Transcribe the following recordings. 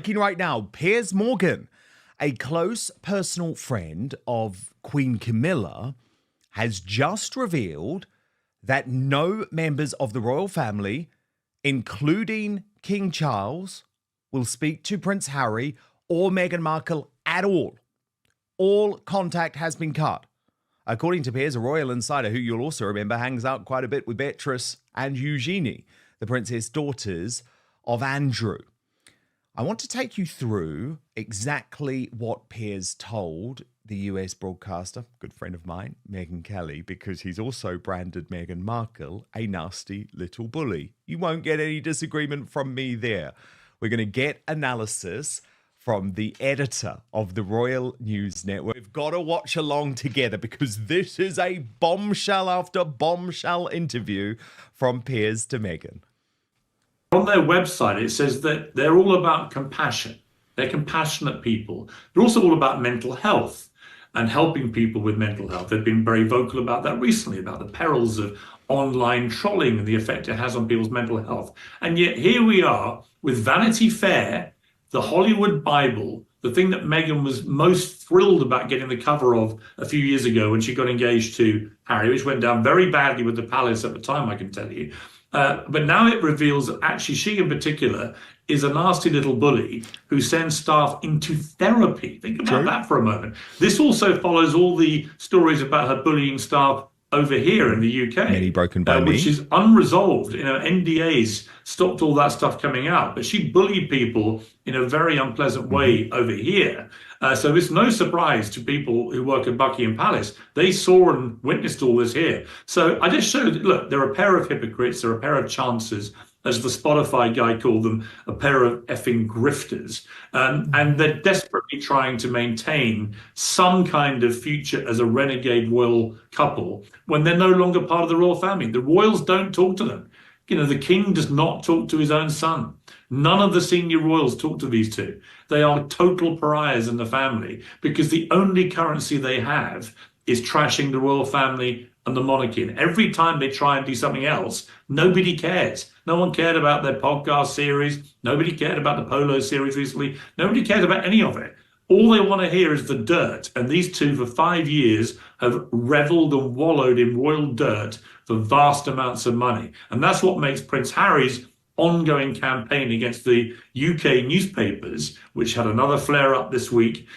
Right now, Piers Morgan, a close personal friend of Queen Camilla, has just revealed that no members of the royal family, including King Charles, will speak to Prince Harry or Meghan Markle at all. All contact has been cut. According to Piers, a royal insider who you'll also remember hangs out quite a bit with Beatrice and Eugenie, the princess daughters of Andrew. I want to take you through exactly what Piers told the US broadcaster, good friend of mine, Meghan Kelly, because he's also branded Meghan Markle a nasty little bully. You won't get any disagreement from me there. We're going to get analysis from the editor of the Royal News Network. We've got to watch along together because this is a bombshell after bombshell interview from Piers to Meghan. On their website, it says that they're all about compassion. They're compassionate people. They're also all about mental health and helping people with mental health. They've been very vocal about that recently, about the perils of online trolling and the effect it has on people's mental health. And yet here we are with Vanity Fair, the Hollywood Bible, the thing that Meghan was most thrilled about getting the cover of a few years ago when she got engaged to Harry, which went down very badly with the palace at the time, I can tell you. But now it reveals that actually she in particular is a nasty little bully who sends staff into therapy. Think about that for a moment. This also follows all the stories about her bullying staff over here in the UK, many broken by which is unresolved. NDAs stopped all that stuff coming out, but she bullied people in a very unpleasant way over here. So it's no surprise to people who work at Buckingham Palace. They saw and witnessed all this here. So I just showed, look, they're a pair of hypocrites, they're a pair of chancers, as the Spotify guy called them, a pair of effing grifters. And they're desperately trying to maintain some kind of future as a renegade royal couple when they're no longer part of the royal family. The royals don't talk to them. The king does not talk to his own son. None of the senior royals talk to these two. They are total pariahs in the family because the only currency they have is trashing the royal family and the monarchy. And every time they try and do something else, nobody cares. No one cared about their podcast series. Nobody cared about the polo series recently. Nobody cared about any of it. All they want to hear is the dirt. And these two, for 5 years, have reveled and wallowed in royal dirt for vast amounts of money. And that's what makes Prince Harry's ongoing campaign against the UK newspapers, which had another flare-up this week.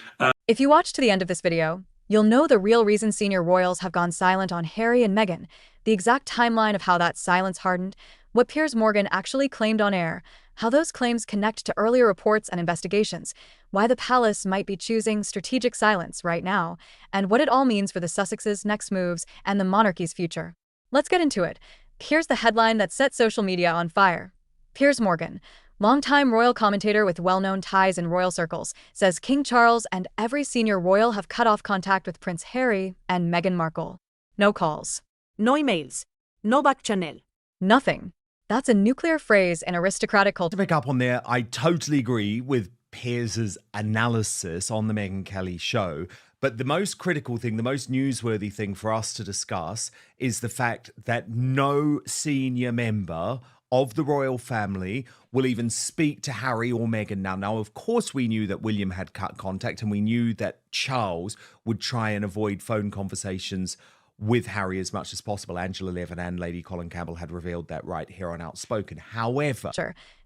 If you watched to the end of this video, you'll know the real reason senior royals have gone silent on Harry and Meghan, the exact timeline of how that silence hardened, what Piers Morgan actually claimed on air, how those claims connect to earlier reports and investigations, why the palace might be choosing strategic silence right now, and what it all means for the Sussexes' next moves and the monarchy's future. Let's get into it. Here's the headline that set social media on fire. Piers Morgan, longtime royal commentator with well-known ties in royal circles, says King Charles and every senior royal have cut off contact with Prince Harry and Meghan Markle. No calls. No emails. No back channel. Nothing. That's a nuclear phrase in aristocratic culture. To pick up on there, I totally agree with Piers's analysis on the Meghan Kelly show. But the most critical thing, the most newsworthy thing for us to discuss is the fact that no senior member of the royal family will even speak to Harry or Meghan now. Now, of course, we knew that William had cut contact and we knew that Charles would try and avoid phone conversations with Harry as much as possible. Angela Levin and Lady Colin Campbell had revealed that right here on Outspoken. However,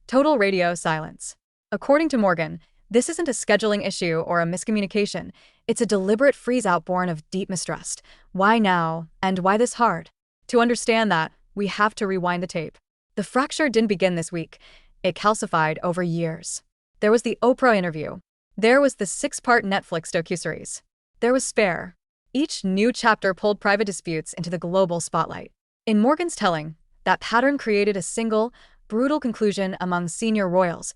total radio silence. According to Morgan, this isn't a scheduling issue or a miscommunication. It's a deliberate freeze-out born of deep mistrust. Why now, and why this hard? To understand that, we have to rewind the tape. The fracture didn't begin this week. It calcified over years. There was the Oprah interview. There was the 6-part Netflix docuseries. There was Spare. Each new chapter pulled private disputes into the global spotlight. In Morgan's telling, that pattern created a single, brutal conclusion among senior royals.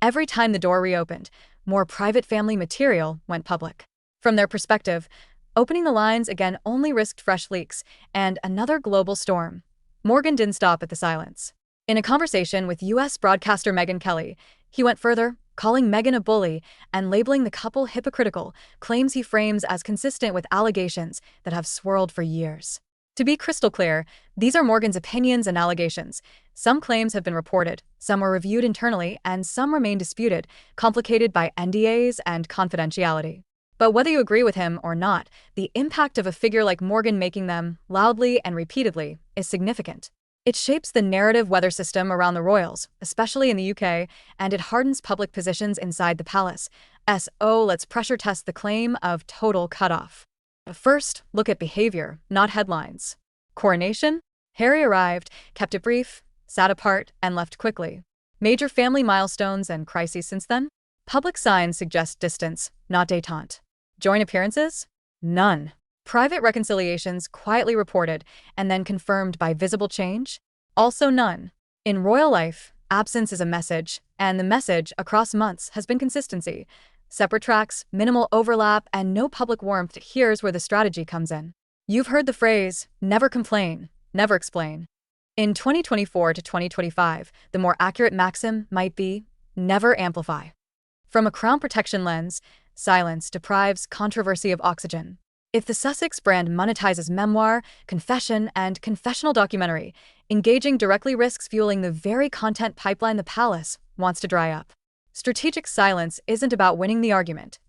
Every time the door reopened, more private family material went public. From their perspective, opening the lines again only risked fresh leaks and another global storm. Morgan didn't stop at the silence. In a conversation with U.S. broadcaster Meghan Kelly, he went further, calling Meghan a bully and labeling the couple hypocritical, claims he frames as consistent with allegations that have swirled for years. To be crystal clear, these are Morgan's opinions and allegations. Some claims have been reported, some were reviewed internally, and some remain disputed, complicated by NDAs and confidentiality. But whether you agree with him or not, the impact of a figure like Morgan making them, loudly and repeatedly, is significant. It shapes the narrative weather system around the royals, especially in the UK, and it hardens public positions inside the palace. Let's pressure test the claim of total cutoff. First, look at behavior, not headlines. Coronation? Harry arrived, kept it brief, sat apart, and left quickly. Major family milestones and crises since then? Public signs suggest distance, not détente. Joint appearances? None. Private reconciliations quietly reported and then confirmed by visible change? Also none. In royal life, absence is a message, and the message across months has been consistency. Separate tracks, minimal overlap, and no public warmth. Here's where the strategy comes in. You've heard the phrase, never complain, never explain. In 2024 to 2025, the more accurate maxim might be, never amplify. From a crown protection lens, silence deprives controversy of oxygen. If the Sussex brand monetizes memoir, confession, and confessional documentary, engaging directly risks fueling the very content pipeline the palace wants to dry up. Strategic silence isn't about winning the argument.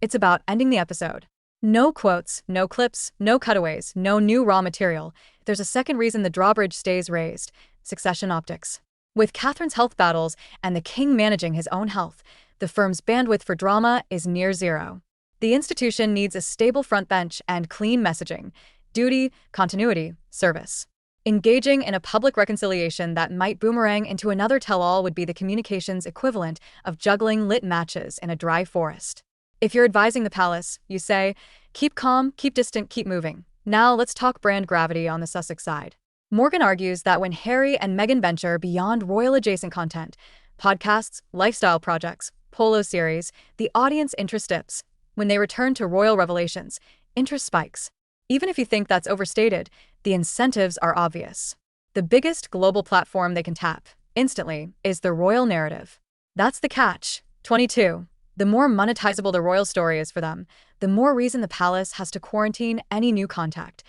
It's about ending the episode. No quotes, no clips, no cutaways, no new raw material. There's a second reason the drawbridge stays raised: succession optics. With Catherine's health battles and the king managing his own health, the firm's bandwidth for drama is near zero. The institution needs a stable front bench and clean messaging: duty, continuity, service. Engaging in a public reconciliation that might boomerang into another tell-all would be the communications equivalent of juggling lit matches in a dry forest. If you're advising the palace, you say, keep calm, keep distant, keep moving. Now let's talk brand gravity on the Sussex side. Morgan argues that when Harry and Meghan venture beyond royal-adjacent content, podcasts, lifestyle projects, polo series, the audience interest dips. When they return to royal revelations, interest spikes. Even if you think that's overstated, the incentives are obvious. The biggest global platform they can tap, instantly, is the royal narrative. That's the catch. 22. The more monetizable the royal story is for them, the more reason the palace has to quarantine any new contact.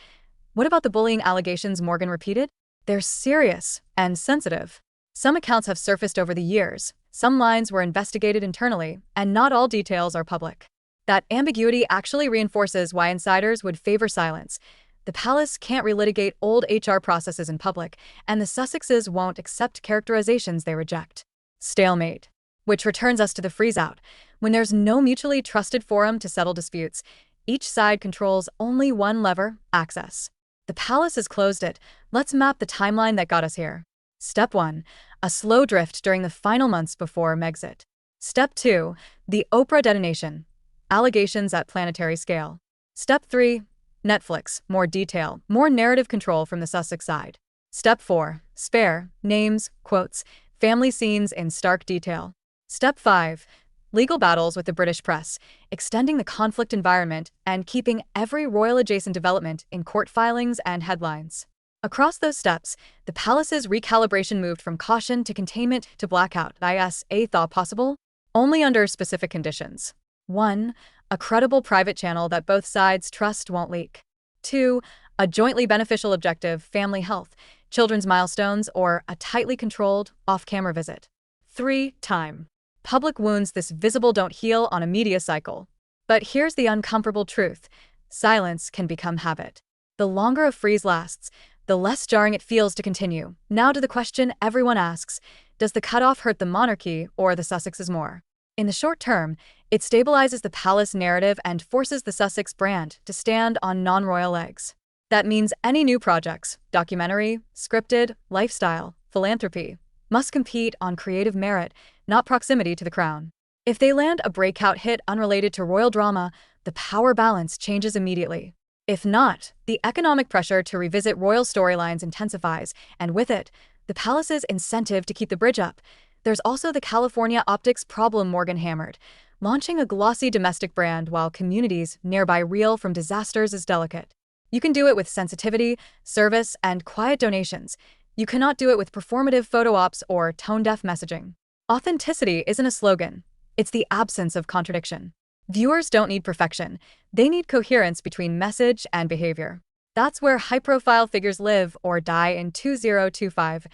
What about the bullying allegations Morgan repeated? They're serious and sensitive. Some accounts have surfaced over the years, some lines were investigated internally, and not all details are public. That ambiguity actually reinforces why insiders would favor silence. The palace can't relitigate old HR processes in public, and the Sussexes won't accept characterizations they reject. Stalemate. Which returns us to the freeze-out. When there's no mutually trusted forum to settle disputes, each side controls only one lever: access. The palace has closed it. Let's map the timeline that got us here. Step 1. A slow drift during the final months before Megxit. Step 2. The Oprah detonation. Allegations at planetary scale. Step 3. Netflix. More detail, more narrative control from the Sussex side. Step 4. Spare. Names, quotes, family scenes in stark detail. Step 5. Legal battles with the British press, extending the conflict environment and keeping every royal-adjacent development in court filings and headlines. Across those steps, the palace's recalibration moved from caution to containment to blackout. A thaw possible? Only under specific conditions. 1. A credible private channel that both sides trust won't leak. 2. A jointly beneficial objective: family health, children's milestones, or a tightly controlled, off-camera visit. 3. Time. Public wounds this visible don't heal on a media cycle. But here's the uncomfortable truth: silence can become habit. The longer a freeze lasts, the less jarring it feels to continue. Now to the question everyone asks: does the cutoff hurt the monarchy or the Sussexes more? In the short term, it stabilizes the palace narrative and forces the Sussex brand to stand on non-royal legs. That means any new projects, documentary, scripted, lifestyle, philanthropy, must compete on creative merit, not proximity to the crown. If they land a breakout hit unrelated to royal drama, the power balance changes immediately. If not, the economic pressure to revisit royal storylines intensifies, and with it, the palace's incentive to keep the bridge up. There's also the California optics problem Morgan hammered. Launching a glossy domestic brand while communities nearby reel from disasters is delicate. You can do it with sensitivity, service, and quiet donations. You cannot do it with performative photo ops or tone-deaf messaging. Authenticity isn't a slogan. It's the absence of contradiction. Viewers don't need perfection. They need coherence between message and behavior. That's where high-profile figures live or die in 2025.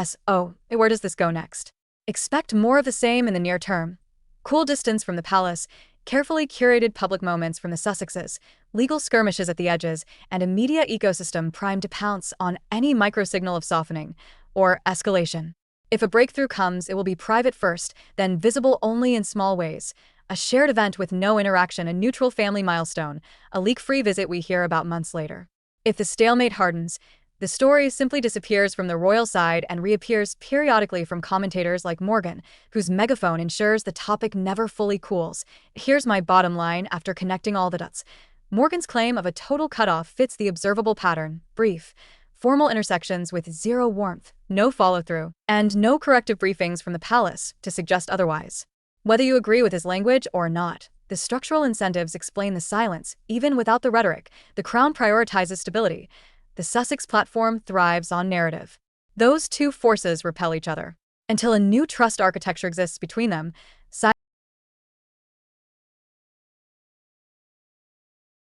So, where does this go next? Expect more of the same in the near term. Cool distance from the palace, carefully curated public moments from the Sussexes, legal skirmishes at the edges, and a media ecosystem primed to pounce on any microsignal of softening or escalation. If a breakthrough comes, it will be private first, then visible only in small ways. A shared event with no interaction, a neutral family milestone, a leak-free visit we hear about months later. If the stalemate hardens, the story simply disappears from the royal side and reappears periodically from commentators like Morgan, whose megaphone ensures the topic never fully cools. Here's my bottom line after connecting all the dots. Morgan's claim of a total cutoff fits the observable pattern: brief, formal intersections with zero warmth, no follow-through, and no corrective briefings from the palace to suggest otherwise. Whether you agree with his language or not, the structural incentives explain the silence. Even without the rhetoric, the crown prioritizes stability. The Sussex platform thrives on narrative. Those two forces repel each other. Until a new trust architecture exists between them,